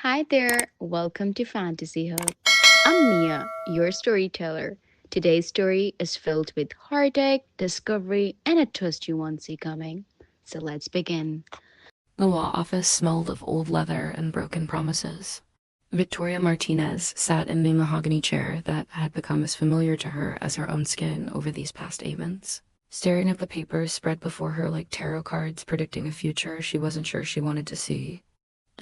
Hi there, welcome to Fantasy Hub. I'm Mia, your storyteller. Today's story is filled with heartache, discovery, and a twist you won't see coming. So let's begin. The law office smelled of old leather and broken promises. Victoria Martinez sat in the mahogany chair that had become as familiar to her as her own skin over these past 8 months, staring at the papers spread before her like tarot cards predicting a future she wasn't sure she wanted to see.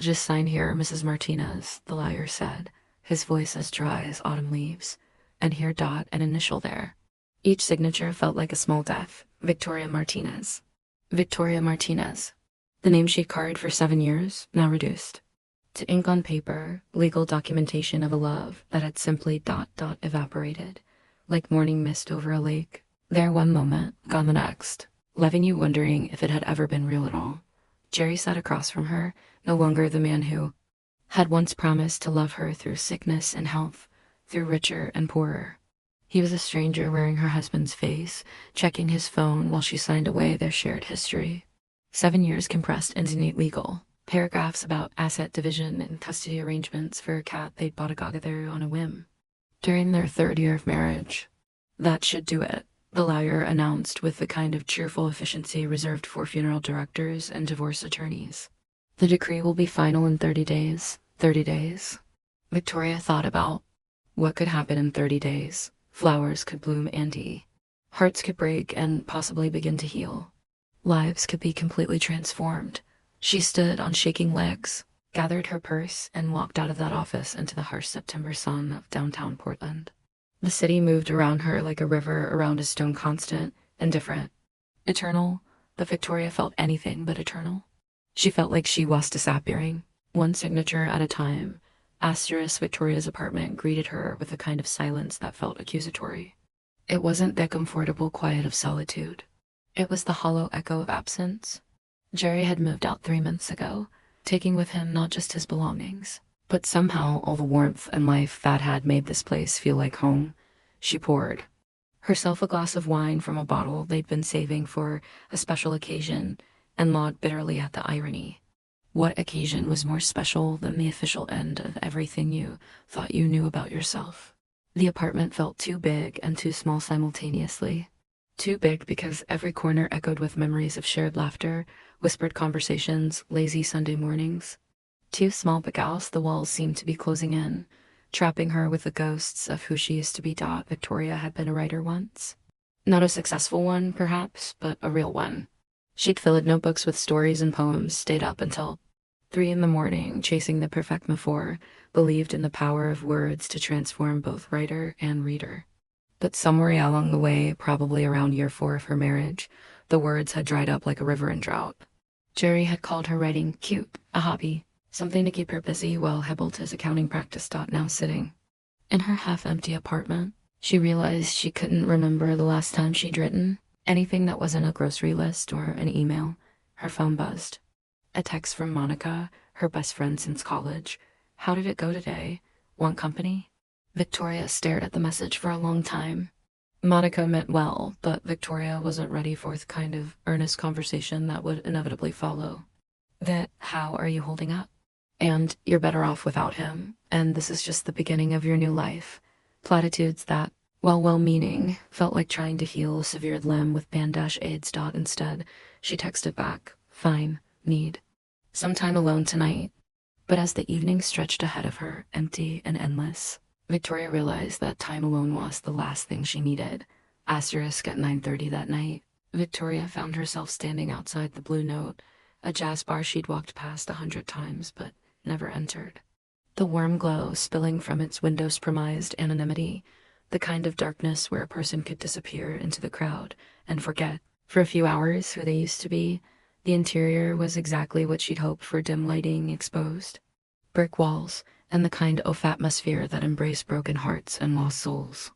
"Just sign here, Mrs. Martinez," the lawyer said, his voice as dry as autumn leaves, "and here dot an initial there." Each signature felt like a small death. Victoria Martinez. Victoria Martinez. The name she'd carried for 7 years, now reduced to ink on paper, legal documentation of a love that had simply evaporated, like morning mist over a lake. There one moment, gone the next, leaving you wondering if it had ever been real at all. Jerry sat across from her, no longer the man who had once promised to love her through sickness and health, through richer and poorer. He was a stranger wearing her husband's face, checking his phone while she signed away their shared history. 7 years compressed into neat legal paragraphs about asset division and custody arrangements for a cat they'd bought together on a whim. During their third year of marriage. That should do it, the lawyer announced with the kind of cheerful efficiency reserved for funeral directors and divorce attorneys. The decree will be final in 30 days. 30 days. Victoria thought about what could happen in 30 days. Flowers could bloom and hearts could break and possibly begin to heal. Lives could be completely transformed. She stood on shaking legs, gathered her purse, and walked out of that office into the harsh September sun of downtown Portland. The city moved around her like a river around a stone constant, indifferent. Eternal, but Victoria felt anything but eternal. She felt like she was disappearing, one signature at a time. Asterisk Victoria's apartment greeted her with a kind of silence that felt accusatory. It wasn't the comfortable quiet of solitude. It was the hollow echo of absence. Jerry had moved out 3 months ago, taking with him not just his belongings, but somehow all the warmth and life that had made this place feel like home. She poured herself a glass of wine from a bottle they'd been saving for a special occasion and gnawed bitterly at the irony. What occasion was more special than the official end of everything you thought you knew about yourself? The apartment felt too big and too small simultaneously. Too big because every corner echoed with memories of shared laughter, whispered conversations, lazy Sunday mornings. Too small because the walls seemed to be closing in, trapping her with the ghosts of who she used to be. Victoria had been a writer once. Not a successful one, perhaps, but a real one. She'd filled notebooks with stories and poems, stayed up until 3 in the morning, chasing the perfect metaphor, believed in the power of words to transform both writer and reader. But somewhere along the way, probably around year 4 of her marriage, the words had dried up like a river in drought. Jerry had called her writing cute, a hobby, something to keep her busy while he built his accounting practice. Now sitting in her half-empty apartment, she realized she couldn't remember the last time she'd written anything that wasn't a grocery list or an email. Her phone buzzed. A text from Monica, her best friend since college. "How did it go today? Want company?" Victoria stared at the message for a long time. Monica meant well, but Victoria wasn't ready for the kind of earnest conversation that would inevitably follow. That, "How are you holding up?" And "You're better off without him, and this is just the beginning of your new life." Platitudes that, while well-meaning, felt like trying to heal a severed limb with band-aids. Instead, she texted back, "Fine, need some time alone tonight." But as the evening stretched ahead of her, empty and endless, Victoria realized that time alone was the last thing she needed. Asterisk at 9:30 that night, Victoria found herself standing outside the Blue Note, a jazz bar she'd walked past 100 times but never entered. The warm glow spilling from its windows promised anonymity, the kind of darkness where a person could disappear into the crowd and forget, for a few hours, who they used to be. The interior was exactly what she'd hoped for, dim lighting exposed. Brick walls, and the kind of atmosphere that embraced broken hearts and lost souls.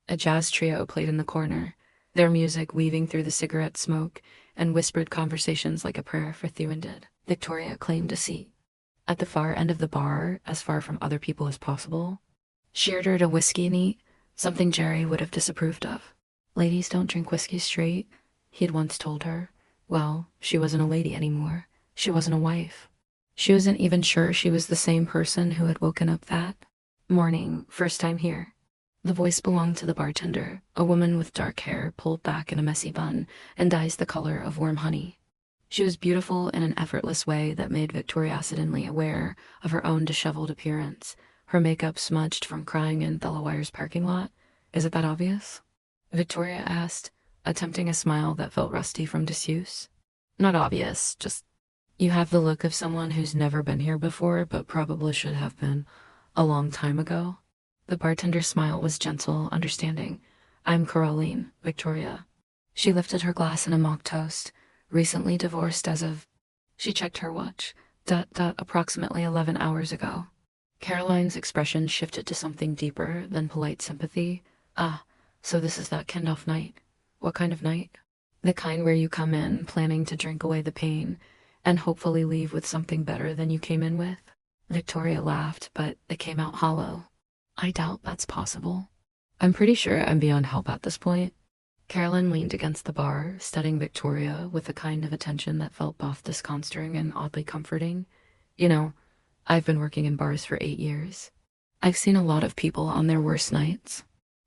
A jazz trio played in the corner, their music weaving through the cigarette smoke and whispered conversations like a prayer for Thewended. Victoria claimed a seat at the far end of the bar, as far from other people as possible. She ordered a whiskey neat, something Jerry would have disapproved of. "Ladies don't drink whiskey straight," he had once told her. Well, she wasn't a lady anymore. She wasn't a wife. She wasn't even sure she was the same person who had woken up that morning, first time here. The voice belonged to the bartender, a woman with dark hair pulled back in a messy bun and dyes the color of warm honey. She was beautiful in an effortless way that made Victoria suddenly aware of her own disheveled appearance, her makeup smudged from crying in Thelawire's parking lot. Is it that obvious? Victoria asked, attempting a smile that felt rusty from disuse. Not obvious, just you have the look of someone who's never been here before, but probably should have been a long time ago. The bartender's smile was gentle, understanding. I'm Caroline, Victoria. She lifted her glass in a mock toast, recently divorced as of. She checked her watch. Approximately 11 hours ago. Caroline's expression shifted to something deeper than polite sympathy. Ah, so this is that Kendorf night. What kind of night? The kind where you come in planning to drink away the pain and hopefully leave with something better than you came in with. Victoria laughed, but it came out hollow. I doubt that's possible. I'm pretty sure I'm beyond help at this point. Carolyn leaned against the bar, studying Victoria with a kind of attention that felt both disconcerting and oddly comforting. You know, I've been working in bars for 8 years. I've seen a lot of people on their worst nights.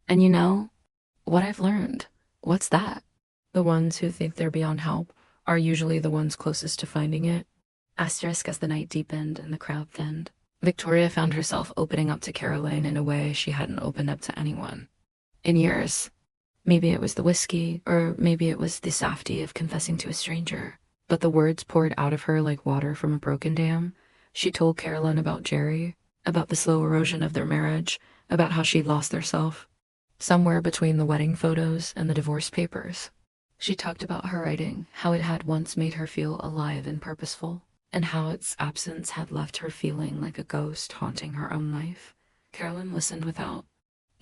And you know, what I've learned? What's that? The ones who think they're beyond help are usually the ones closest to finding it. Asterisk as the night deepened and the crowd thinned. Victoria found herself opening up to Caroline in a way she hadn't opened up to anyone in years. Maybe it was the whiskey, or maybe it was the safety of confessing to a stranger. But the words poured out of her like water from a broken dam. She told Caroline about Jerry, about the slow erosion of their marriage, about how she'd lost herself, somewhere between the wedding photos and the divorce papers. She talked about her writing, how it had once made her feel alive and purposeful, and how its absence had left her feeling like a ghost haunting her own life. Caroline listened without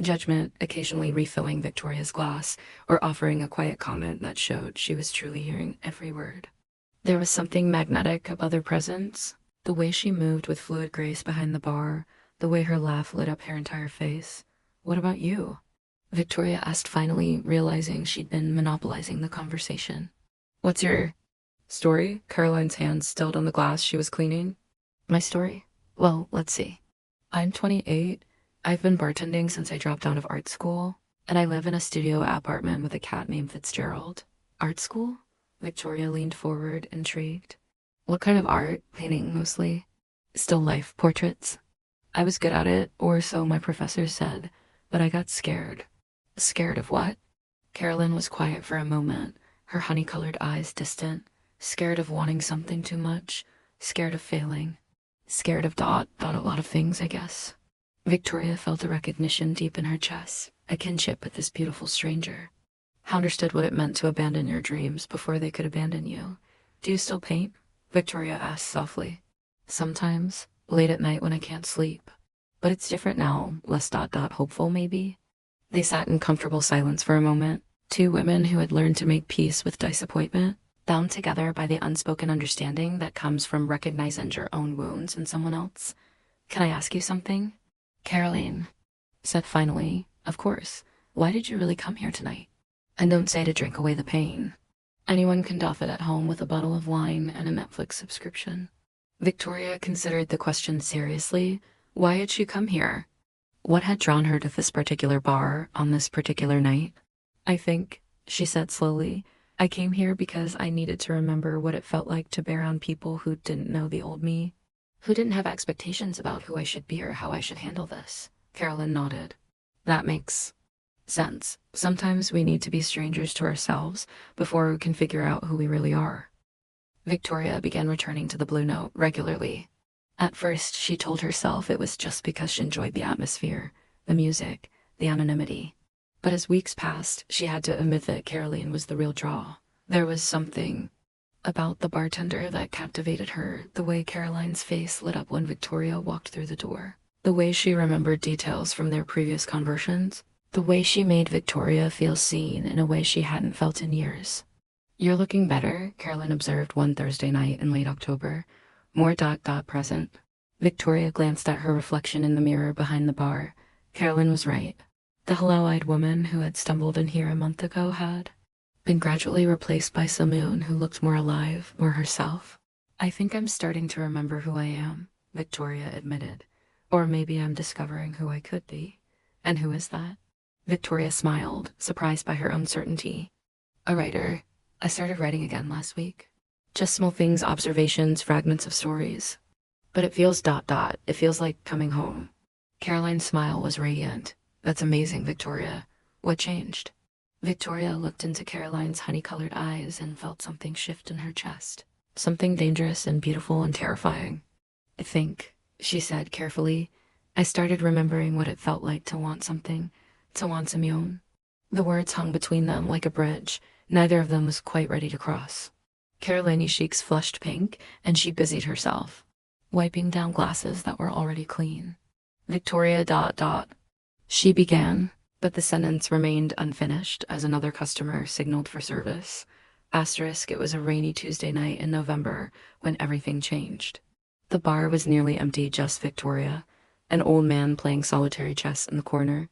judgment, occasionally refilling Victoria's glass or offering a quiet comment that showed she was truly hearing every word. There was something magnetic about their presence, the way she moved with fluid grace behind the bar, the way her laugh lit up her entire face. What about you? Victoria asked finally, realizing she'd been monopolizing the conversation. What's your story? Caroline's hand stilled on the glass she was cleaning. My story? Well, let's see. I'm 28. I've been bartending since I dropped out of art school, and I live in a studio apartment with a cat named Fitzgerald. Art school? Victoria leaned forward, intrigued. What kind of art? Painting, mostly. Still life portraits. I was good at it, or so my professor said, but I got scared. Scared of what? Carolyn was quiet for a moment, her honey-colored eyes distant. Scared of wanting something too much. Scared of failing. Scared of a lot of things, I guess. Victoria felt a recognition deep in her chest, a kinship with this beautiful stranger. How understood what it meant to abandon your dreams before they could abandon you. Do you still paint? Victoria asked softly. Sometimes, late at night when I can't sleep. But it's different now, less hopeful maybe. They sat in comfortable silence for a moment, two women who had learned to make peace with disappointment, bound together by the unspoken understanding that comes from recognizing your own wounds in someone else. Can I ask you something? Caroline said finally, of course. Why did you really come here tonight? And don't say to drink away the pain. Anyone can doff it at home with a bottle of wine and a Netflix subscription. Victoria considered the question seriously. Why had she come here? What had drawn her to this particular bar on this particular night? I think, she said slowly, I came here because I needed to remember what it felt like to bear on people who didn't know the old me, who didn't have expectations about who I should be or how I should handle this. Carolyn nodded. That makes sense. Sometimes we need to be strangers to ourselves before we can figure out who we really are. Victoria began returning to the Blue Note regularly. At first, she told herself it was just because she enjoyed the atmosphere, the music, the anonymity. But as weeks passed, she had to admit that Caroline was the real draw. There was something about the bartender that captivated her, the way Caroline's face lit up when Victoria walked through the door, the way she remembered details from their previous conversions, the way she made Victoria feel seen in a way she hadn't felt in years. You're looking better, Caroline observed one Thursday night in late October. More present. Victoria glanced at her reflection in the mirror behind the bar. Caroline was right. The hello-eyed woman who had stumbled in here a month ago had been gradually replaced by someone who looked more alive, more herself. I think I'm starting to remember who I am, Victoria admitted. Or maybe I'm discovering who I could be. And who is that? Victoria smiled, surprised by her own certainty. A writer. I started writing again last week. Just small things, observations, fragments of stories. But it feels ... It feels like coming home. Caroline's smile was radiant. That's amazing, Victoria. What changed? Victoria looked into Caroline's honey-colored eyes and felt something shift in her chest. Something dangerous and beautiful and terrifying. I think, she said carefully, I started remembering what it felt like to want something, to want Simeon. The words hung between them like a bridge. Neither of them was quite ready to cross. Caroline's cheeks flushed pink, and she busied herself, wiping down glasses that were already clean. Victoria ... She began, but the sentence remained unfinished as another customer signaled for service. Asterisk, it was a rainy Tuesday night in November when everything changed. The bar was nearly empty, just Victoria, an old man playing solitary chess in the corner,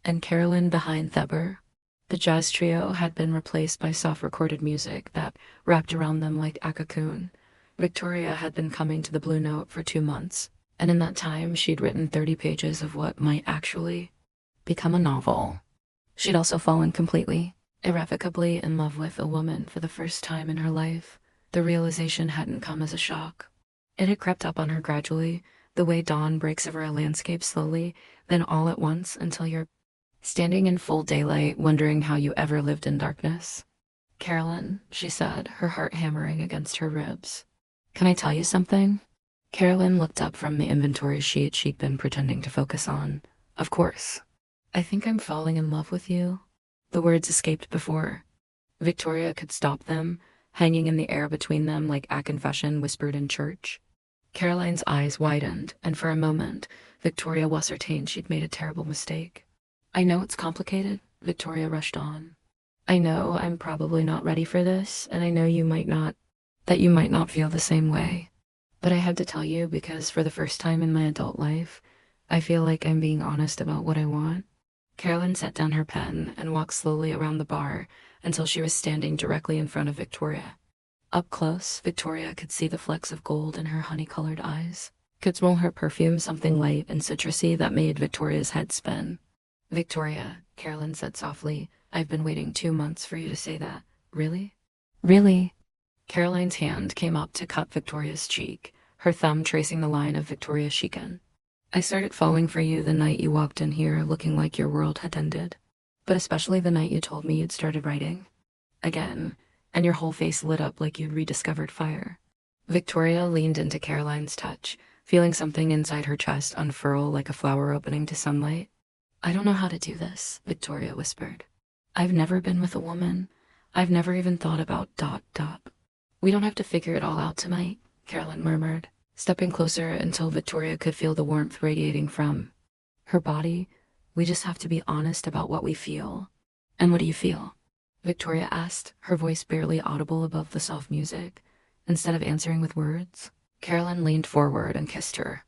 and Carolyn behind Theber. The jazz trio had been replaced by soft recorded music that wrapped around them like a cocoon. Victoria had been coming to the Blue Note for 2 months, and in that time she'd written 30 pages of what might actually become a novel. She'd also fallen completely, irrevocably in love with a woman for the first time in her life. The realization hadn't come as a shock. It had crept up on her gradually, the way dawn breaks over a landscape slowly, then all at once until you're standing in full daylight, wondering how you ever lived in darkness. Carolyn, she said, her heart hammering against her ribs. Can I tell you something? Carolyn looked up from the inventory sheet she'd been pretending to focus on. Of course. I think I'm falling in love with you. The words escaped before Victoria could stop them, hanging in the air between them like a confession whispered in church. Caroline's eyes widened, and for a moment, Victoria was certain she'd made a terrible mistake. I know it's complicated, Victoria rushed on. I know I'm probably not ready for this, and I know that you might not feel the same way. But I had to tell you because for the first time in my adult life, I feel like I'm being honest about what I want. Carolyn set down her pen and walked slowly around the bar until she was standing directly in front of Victoria. Up close, Victoria could see the flecks of gold in her honey-colored eyes, could smell her perfume, something light and citrusy that made Victoria's head spin. Victoria, Carolyn said softly, I've been waiting 2 months for you to say that. Really? Really? Caroline's hand came up to cut Victoria's cheek, her thumb tracing the line of Victoria's chicken. I started falling for you the night you walked in here looking like your world had ended, but especially the night you told me you'd started writing. Again, and your whole face lit up like you'd rediscovered fire. Victoria leaned into Caroline's touch, feeling something inside her chest unfurl like a flower opening to sunlight. I don't know how to do this, Victoria whispered. I've never been with a woman. I've never even thought about ... We don't have to figure it all out tonight, Carolyn murmured, stepping closer until Victoria could feel the warmth radiating from her body. We just have to be honest about what we feel. And what do you feel? Victoria asked, her voice barely audible above the soft music. Instead of answering with words, Carolyn leaned forward and kissed her.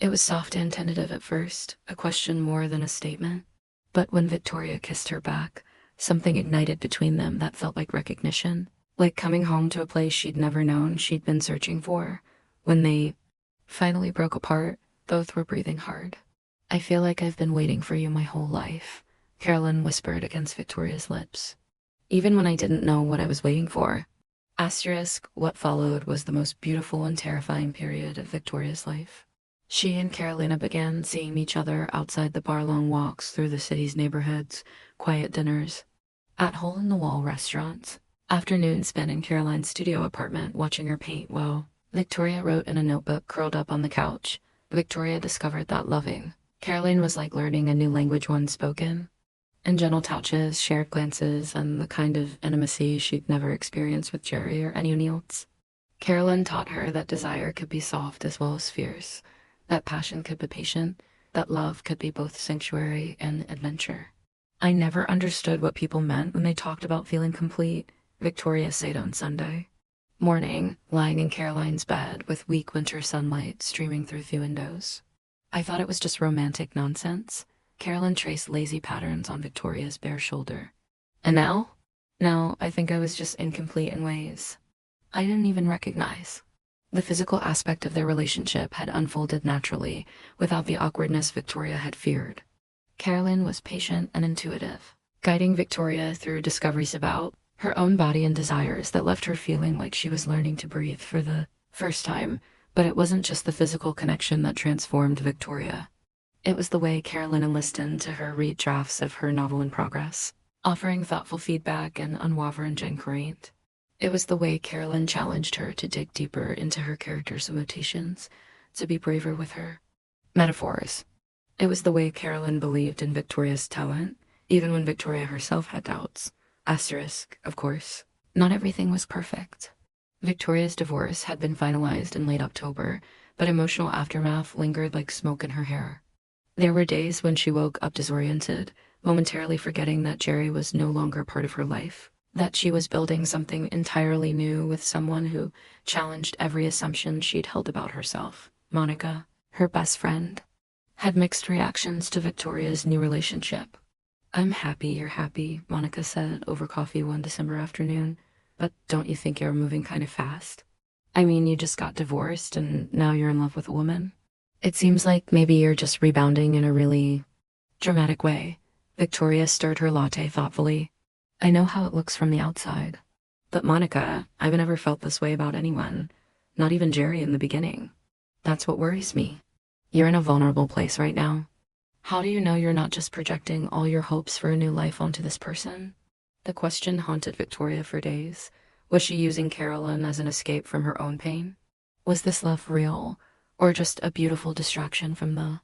It was soft and tentative at first, a question more than a statement. But when Victoria kissed her back, something ignited between them that felt like recognition, like coming home to a place she'd never known she'd been searching for. When they finally broke apart, both were breathing hard. I feel like I've been waiting for you my whole life, Carolyn whispered against Victoria's lips. Even when I didn't know what I was waiting for. Asterisk, what followed was the most beautiful and terrifying period of Victoria's life. She and Carolina began seeing each other outside the bar, long walks through the city's neighborhoods, quiet dinners, at hole-in-the-wall restaurants, afternoons spent in Caroline's studio apartment watching her paint while Victoria wrote in a notebook curled up on the couch. Victoria discovered that loving Caroline was like learning a new language once spoken. And gentle touches, shared glances, and the kind of intimacy she'd never experienced with Jerry or anyone else. Carolyn taught her that desire could be soft as well as fierce, that passion could be patient, that love could be both sanctuary and adventure. I never understood what people meant when they talked about feeling complete, Victoria said on Sunday morning, lying in Caroline's bed with weak winter sunlight streaming through the windows. I thought it was just romantic nonsense. Carolyn traced lazy patterns on Victoria's bare shoulder. And now? Now, I think I was just incomplete in ways I didn't even recognize. The physical aspect of their relationship had unfolded naturally, without the awkwardness Victoria had feared. Carolyn was patient and intuitive, guiding Victoria through discoveries about her own body and desires that left her feeling like she was learning to breathe for the first time. But it wasn't just the physical connection that transformed Victoria. It was the way Carolyn listened to her read drafts of her novel in progress, offering thoughtful feedback and unwavering encouragement. It was the way Carolyn challenged her to dig deeper into her character's emotions, to be braver with her metaphors. It was the way Carolyn believed in Victoria's talent, even when Victoria herself had doubts. Asterisk, of course. Not everything was perfect. Victoria's divorce had been finalized in late October, but emotional aftermath lingered like smoke in her hair. There were days when she woke up disoriented, momentarily forgetting that Jerry was no longer part of her life, that she was building something entirely new with someone who challenged every assumption she'd held about herself. Monica, her best friend, had mixed reactions to Victoria's new relationship. "I'm happy you're happy," Monica said over coffee one December afternoon, "but don't you think you're moving kind of fast? I mean, you just got divorced and now you're in love with a woman. It seems like maybe you're just rebounding in a really dramatic way." Victoria stirred her latte thoughtfully. "I know how it looks from the outside. But Monica, I've never felt this way about anyone, not even Jerry in the beginning. That's what worries me. You're in a vulnerable place right now. How do you know you're not just projecting all your hopes for a new life onto this person?" The question haunted Victoria for days. Was she using Carolyn as an escape from her own pain? Was this love real, or just a beautiful distraction from the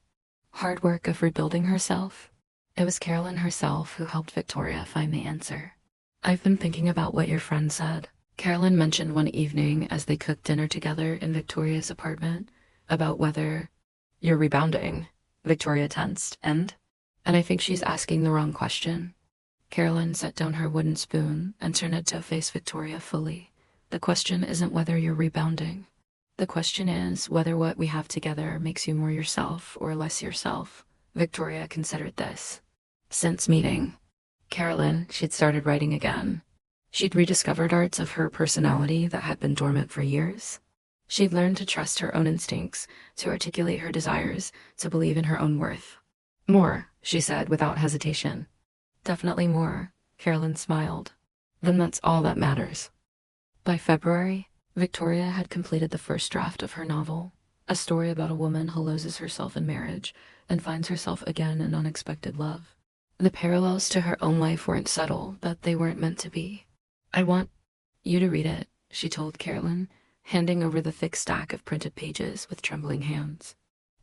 hard work of rebuilding herself? It was Carolyn herself who helped Victoria find the answer. "I've been thinking about what your friend said," Carolyn mentioned one evening as they cooked dinner together in Victoria's apartment, "about whether you're rebounding." Victoria tensed. And I think she's asking the wrong question." Carolyn set down her wooden spoon and turned it to face Victoria fully. "The question isn't whether you're rebounding. The question is whether what we have together makes you more yourself or less yourself." Victoria considered this. Since meeting Carolyn, she'd started writing again. She'd rediscovered parts of her personality that had been dormant for years. She'd learned to trust her own instincts, to articulate her desires, to believe in her own worth. "More," she said without hesitation. "Definitely more," Carolyn smiled. "Then that's all that matters." By February, Victoria had completed the first draft of her novel, a story about a woman who loses herself in marriage and finds herself again in unexpected love. The parallels to her own life weren't subtle, but they weren't meant to be. "I want you to read it," she told Carolyn, handing over the thick stack of printed pages with trembling hands.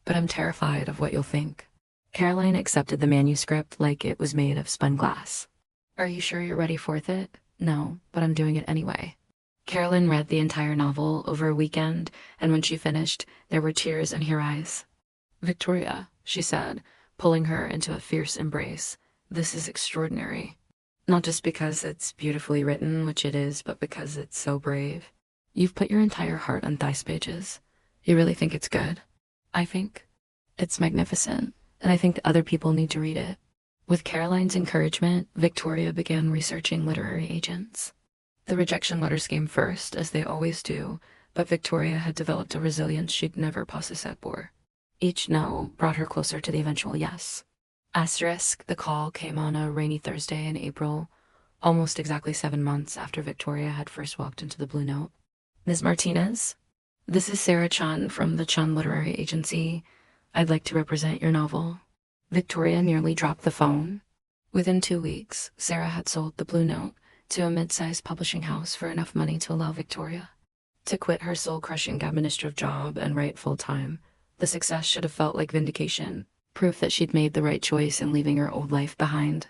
"But I'm terrified of what you'll think." Caroline accepted the manuscript like it was made of spun glass. "Are you sure you're ready for it?" "No, but I'm doing it anyway." Carolyn read the entire novel over a weekend, and when she finished, there were tears in her eyes. "Victoria," she said, pulling her into a fierce embrace, "this is extraordinary. Not just because it's beautifully written, which it is, but because it's so brave. You've put your entire heart on these pages. You really think it's good?" "I think it's magnificent, and I think that other people need to read it." With Caroline's encouragement, Victoria began researching literary agents. The rejection letters came first, as they always do, but Victoria had developed a resilience she'd never possessed before. Each no brought her closer to the eventual yes. Asterisk, the call came on a rainy Thursday in April, almost exactly 7 months after Victoria had first walked into the Blue Note. "Ms. Martinez, this is Sarah Chun from the Chun Literary Agency. I'd like to represent your novel." Victoria nearly dropped the phone. Within 2 weeks, Sarah had sold the Blue Note to a mid-sized publishing house for enough money to allow Victoria to quit her soul-crushing administrative job and write full-time. The success should have felt like vindication, proof that she'd made the right choice in leaving her old life behind.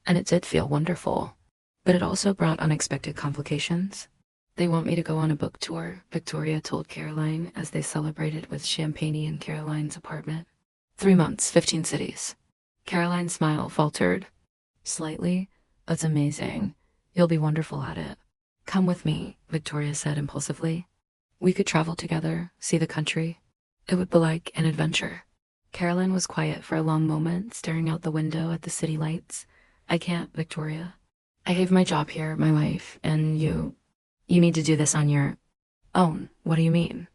And it did feel wonderful. But it also brought unexpected complications. "They want me to go on a book tour," Victoria told Caroline as they celebrated with champagne in Caroline's apartment. 3 months, 15 cities. Caroline's smile faltered slightly. "That's amazing. You'll be wonderful at it." "Come with me," Victoria said impulsively. "We could travel together, see the country. It would be like an adventure." Caroline was quiet for a long moment, staring out the window at the city lights. "I can't, Victoria. I have my job here, my life, and you need to do this on your own." "What do you mean?"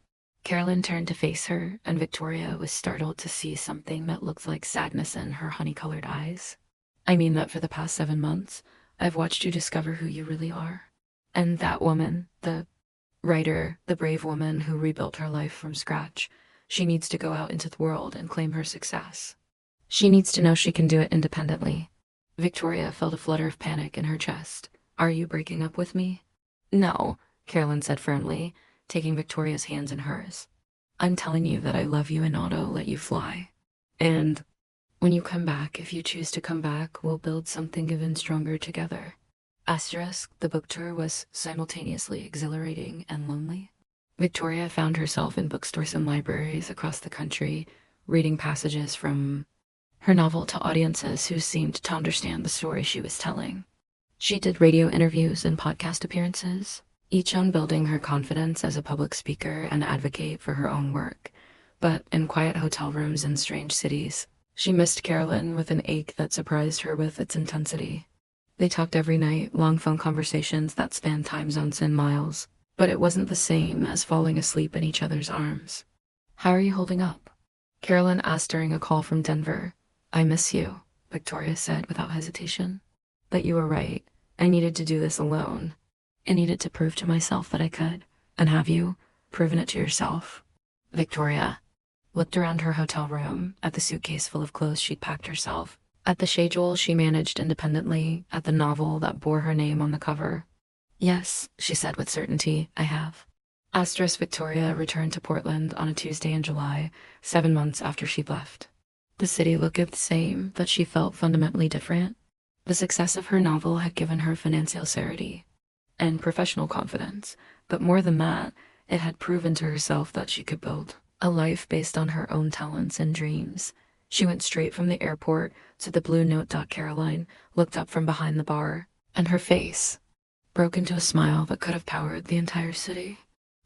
Carolyn turned to face her, and Victoria was startled to see something that looked like sadness in her honey-colored eyes. I mean that for the past 7 months, I've watched you discover who you really are. And that woman, the writer, the brave woman who rebuilt her life from scratch, she needs to go out into the world and claim her success. She needs to know she can do it independently. Victoria felt a flutter of panic in her chest. Are you breaking up with me? No, Carolyn said firmly, taking Victoria's hands in hers. I'm telling you that I love you and Otto let you fly. And when you come back, if you choose to come back, we'll build something even stronger together. Asterisk, the book tour was simultaneously exhilarating and lonely. Victoria found herself in bookstores and libraries across the country, reading passages from her novel to audiences who seemed to understand the story she was telling. She did radio interviews and podcast appearances, each on building her confidence as a public speaker and advocate for her own work. But in quiet hotel rooms in strange cities, she missed Carolyn with an ache that surprised her with its intensity. They talked every night, long phone conversations that spanned time zones and miles, but it wasn't the same as falling asleep in each other's arms. How are you holding up? Carolyn asked during a call from Denver. I miss you, Victoria said without hesitation. But you were right. I needed to do this alone. I needed to prove to myself that I could. And have you proven it to yourself? Victoria looked around her hotel room, at the suitcase full of clothes she'd packed herself, at the schedule she managed independently, at the novel that bore her name on the cover. Yes, she said with certainty, I have. Asterisk Victoria returned to Portland on a Tuesday in July, 7 months after she'd left. The city looked the same, but she felt fundamentally different. The success of her novel had given her financial security and professional confidence, but more than that, it had proven to herself that she could build a life based on her own talents and dreams. She went straight from the airport to the Blue Note. Caroline looked up from behind the bar, and her face broke into a smile that could have powered the entire city.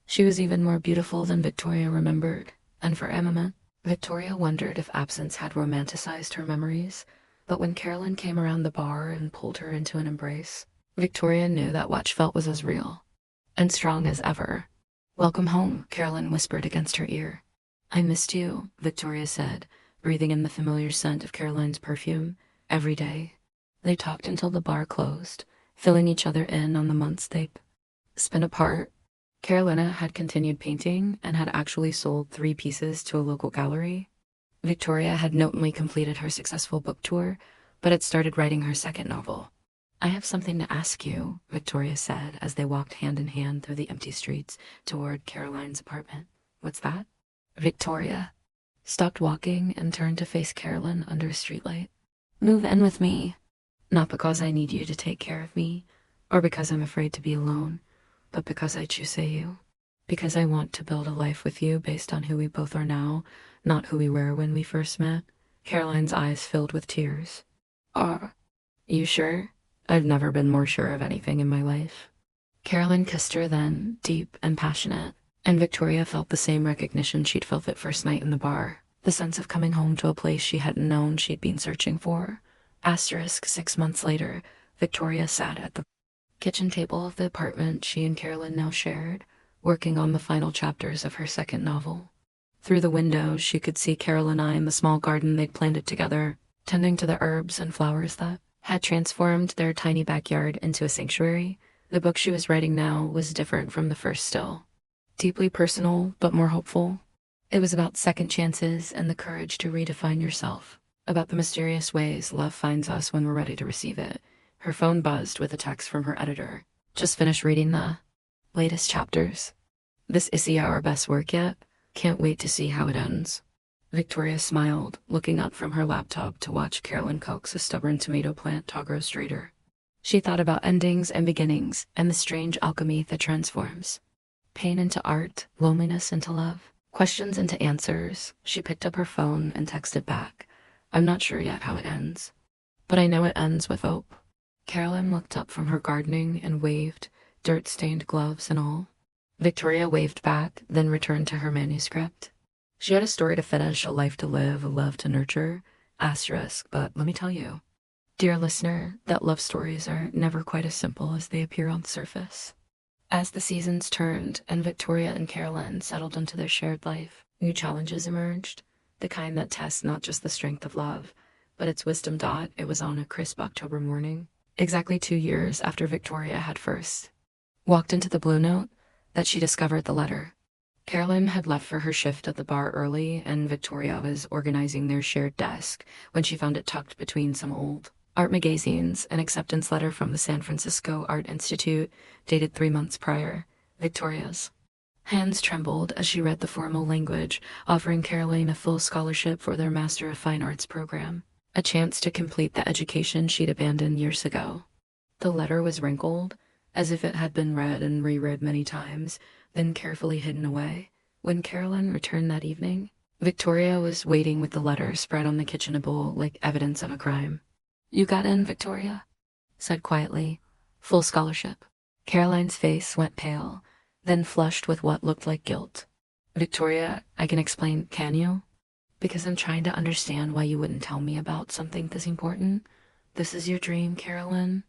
She was even more beautiful than Victoria remembered, and for a moment, Victoria wondered if absence had romanticized her memories. But when Carolyn came around the bar and pulled her into an embrace, Victoria knew that what she felt was as real and strong as ever. Welcome home, Carolyn whispered against her ear. I missed you, Victoria said, breathing in the familiar scent of Caroline's perfume. Every day. They talked until the bar closed, filling each other in on the months they'd spent apart. Carolina had continued painting and had actually sold 3 pieces to a local gallery. Victoria had notably completed her successful book tour, but had started writing her second novel. I have something to ask you, Victoria said as they walked hand in hand through the empty streets toward Caroline's apartment. What's that? Victoria stopped walking and turned to face Carolyn under a streetlight. Move in with me. Not because I need you to take care of me, or because I'm afraid to be alone, but because I choose you. Because I want to build a life with you based on who we both are now, not who we were when we first met. Caroline's eyes filled with tears. Are you sure? I've never been more sure of anything in my life. Caroline kissed her then, deep and passionate, and Victoria felt the same recognition she'd felt that first night in the bar, the sense of coming home to a place she hadn't known she'd been searching for. Asterisk 6 months later, Victoria sat at the kitchen table of the apartment she and Carolyn now shared, working on the final chapters of her second novel. Through the window, she could see Carol and I in the small garden they'd planted together, tending to the herbs and flowers that had transformed their tiny backyard into a sanctuary. The book she was writing now was different from the first still. Deeply personal, but more hopeful. It was about second chances and the courage to redefine yourself, about the mysterious ways love finds us when we're ready to receive it. Her phone buzzed with a text from her editor. Just finished reading the latest chapters. This is our best work yet. Can't wait to see how it ends. Victoria smiled, looking up from her laptop to watch Carolyn coax a stubborn tomato plant to grow straighter. She thought about endings and beginnings and the strange alchemy that transforms pain into art, loneliness into love, questions into answers. She picked up her phone and texted back. I'm not sure yet how it ends, but I know it ends with hope. Carolyn looked up from her gardening and waved, dirt-stained gloves and all. Victoria waved back, then returned to her manuscript. She had a story to finish, a life to live, a love to nurture. Asterisk, but let me tell you, dear listener, that love stories are never quite as simple as they appear on the surface. As the seasons turned and Victoria and Carolyn settled into their shared life, new challenges emerged, the kind that test not just the strength of love, but its wisdom. It was on a crisp October morning, exactly 2 years after Victoria had first walked into the Blue Note, that she discovered the letter. Carolyn had left for her shift at the bar early, and Victoria was organizing their shared desk when she found it tucked between some old art magazines, an acceptance letter from the San Francisco Art Institute dated 3 months prior. Victoria's hands trembled as she read the formal language, offering Caroline a full scholarship for their Master of Fine Arts program, a chance to complete the education she'd abandoned years ago. The letter was wrinkled, as if it had been read and reread many times, then carefully hidden away. When Caroline returned that evening, Victoria was waiting with the letter spread on the kitchen bowl like evidence of a crime. "You got in, Victoria?" said quietly. "Full scholarship." Caroline's face went pale, then flushed with what looked like guilt. "Victoria, I can explain, can you? Because I'm trying to understand why you wouldn't tell me about something this important. This is your dream, Caroline.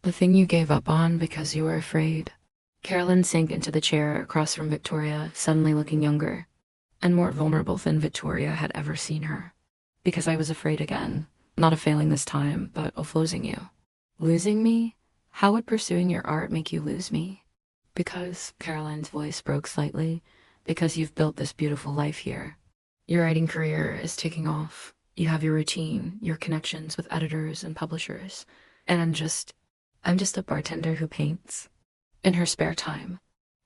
The thing you gave up on because you were afraid." Carolyn sank into the chair across from Victoria, suddenly looking younger and more vulnerable than Victoria had ever seen her. "Because I was afraid again. Not of failing this time, but of losing you." "Losing me? How would pursuing your art make you lose me?" "Because," Caroline's voice broke slightly, "because you've built this beautiful life here. Your writing career is taking off. You have your routine, your connections with editors and publishers. And I'm just a bartender who paints in her spare time."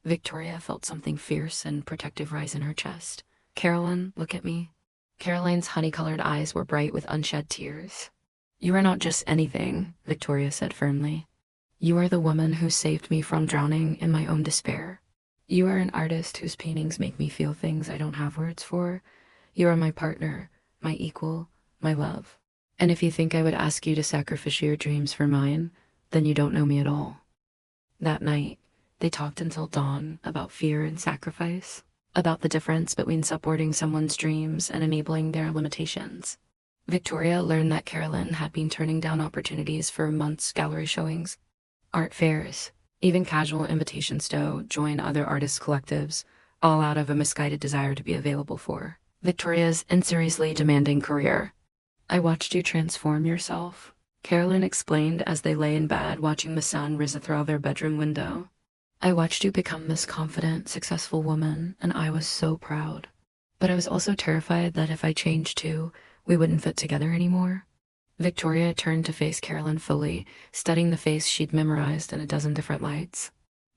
Victoria felt something fierce and protective rise in her chest. "Carolyn, look at me." Caroline's honey-colored eyes were bright with unshed tears. "You are not just anything," Victoria said firmly. "You are the woman who saved me from drowning in my own despair. You are an artist whose paintings make me feel things I don't have words for. You are my partner, my equal, my love. And if you think I would ask you to sacrifice your dreams for mine, then you don't know me at all." That night, they talked until dawn about fear and sacrifice, about the difference between supporting someone's dreams and enabling their limitations. Victoria learned that Carolyn had been turning down opportunities for months, gallery showings, art fairs, even casual invitations to join other artists' collectives, all out of a misguided desire to be available for Victoria's inseriously demanding career. "I watched you transform yourself," Carolyn explained as they lay in bed watching the sun rise through their bedroom window. "I watched you become this confident, successful woman, and I was so proud. But I was also terrified that if I changed too, we wouldn't fit together anymore." Victoria turned to face Carolyn fully, studying the face she'd memorized in a dozen different lights.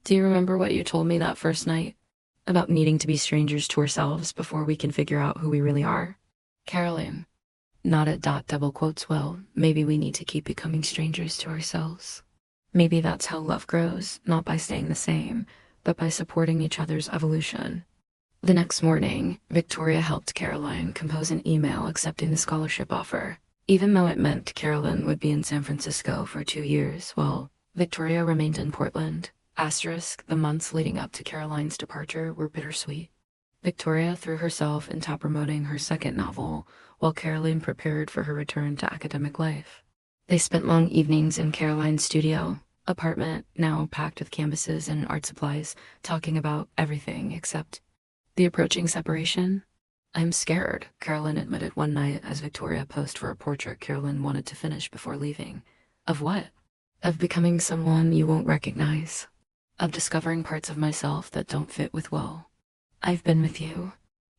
"Do you remember what you told me that first night? About needing to be strangers to ourselves before we can figure out who we really are?" Carolyn nodded. Double quotes. "Well, maybe we need to keep becoming strangers to ourselves. Maybe that's how love grows, not by staying the same, but by supporting each other's evolution." The next morning, Victoria helped Caroline compose an email accepting the scholarship offer. Even though it meant Carolyn would be in San Francisco for 2 years, while Victoria remained in Portland. The months leading up to Caroline's departure were bittersweet. Victoria threw herself into promoting her second novel, while Caroline prepared for her return to academic life. They spent long evenings in Caroline's studio, apartment now packed with canvases and art supplies, talking about everything except the approaching separation. "I'm scared," Caroline admitted one night as Victoria posed for a portrait Caroline wanted to finish before leaving. "Of what?" "Of becoming someone you won't recognize. Of discovering parts of myself that don't fit with well. I've been with you."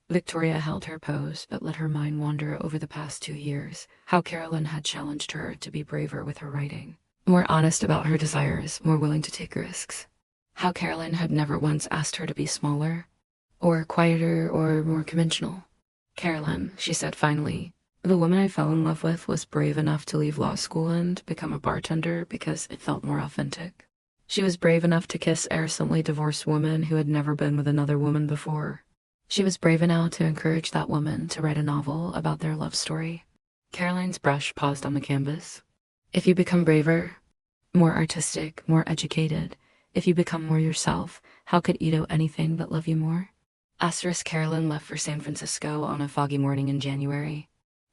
Victoria held her pose, but let her mind wander over the past 2 years, how Caroline had challenged her to be braver with her writing, more honest about her desires, more willing to take risks. How Caroline had never once asked her to be smaller, or quieter, or more conventional. "Caroline," she said finally, "the woman I fell in love with was brave enough to leave law school and become a bartender because it felt more authentic. She was brave enough to kiss a recently divorced woman who had never been with another woman before. She was brave enough to encourage that woman to write a novel about their love story." Caroline's brush paused on the canvas. "If you become braver, more artistic, more educated, if you become more yourself, how could Ito anything but love you more?" Caroline left for San Francisco on a foggy morning in January.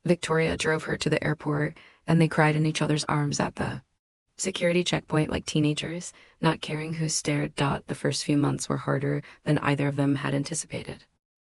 Victoria drove her to the airport, and they cried in each other's arms at the Security checkpoint like teenagers, not caring who stared. The first few months were harder than either of them had anticipated.